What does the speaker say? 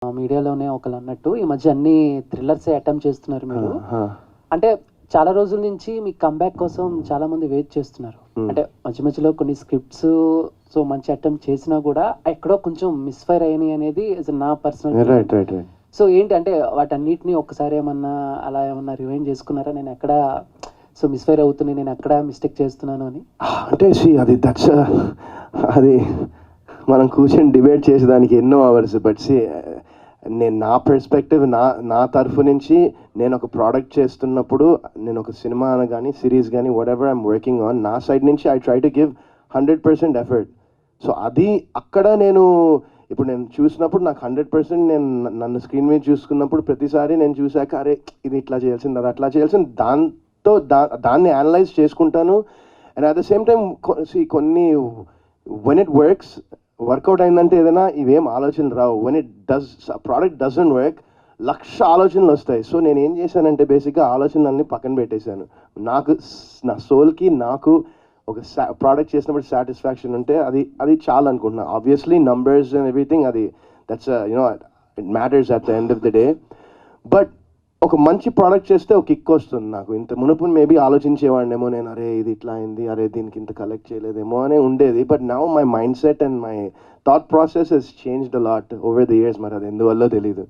మీడియాలోనే ఒకళ్ళన్నట్టు ఈ మధ్య అన్ని థ్రిల్లర్సే అటెంప్ట్ చేస్తున్నారు మీరు. అంటే చాలా రోజుల నుంచి మీ కంబ్యాక్ కోసం చాలా మంది వెయిట్ చేస్తున్నారు. అంటే మధ్య మధ్యలో కొన్ని స్క్రిప్ట్స్ సో మంచి అటెంప్ట్ చేసినా కూడా ఎక్కడో కొంచెం మిస్ఫైర్ అయినాయి అనేది నా పర్సనల్. సో ఏంటి అంటే వాటన్నిటిని ఒక్కసారి ఏమన్నా అలా ఏమన్నా రివైండ్ చేసుకున్నారా? నేను ఎక్కడ సో మిస్ఫైర్ అవుతుంది, నేను ఎక్కడ మిస్టేక్ చేస్తున్నాను అని. అంటే అది అది మనం కూర్చొని డిబేట్ చేసేదానికి ఎన్నో అవర్స్. బట్ నేను నా పర్స్పెక్టివ్ నా తరఫు నుంచి నేను ఒక ప్రోడక్ట్ చేస్తున్నప్పుడు నేను ఒక సినిమా కానీ సిరీస్ కానీ what ever I'm working on, నా సైడ్ నుంచి I try to give 100% effort. So అది అక్కడ నేను ఇప్పుడు నేను చూసినప్పుడు నాకు 100% నేను నన్ను స్క్రీన్ మీద చూసుకున్నప్పుడు ప్రతిసారి నేను చూశాక అరే ఇది ఇట్లా చేయాల్సింది, అది అట్లా చేయాల్సింది, దాన్ని అనలైజ్ చేసుకుంటాను. And at the same time కొన్ని వెన్ ఇట్ వర్కౌట్ అయిందంటే ఏదైనా ఇవేం ఆలోచనలు రావు. When it product doesn't work 1,00,000 ఆలోచనలు వస్తాయి. సో నేను ఏం చేశానంటే బేసిక్గా ఆలోచనలన్నీ పక్కన పెట్టేశాను. నా సోల్కి నాకు ఒక ప్రోడక్ట్ చేసినప్పుడు సాటిస్ఫాక్షన్ ఉంటే అది చాలా అనుకుంటున్నాను. Obviously numbers and everything that's it matters at the end of the day. But ఒక మంచి ప్రోడక్ట్ చేస్తే ఒక కిక్ వస్తుంది నాకు. ఇంత మునుపు మేబీ ఆలోచించేవాడినేమో నేను, అరే ఇది ఇట్లా అయింది, అరే దీనికి ఇంత కలెక్ట్ చేయలేదేమో అనే ఉండేది. But now my mind set and my thought process has changed a lot over the years. మరి అది ఎందువల్ల తెలీదు.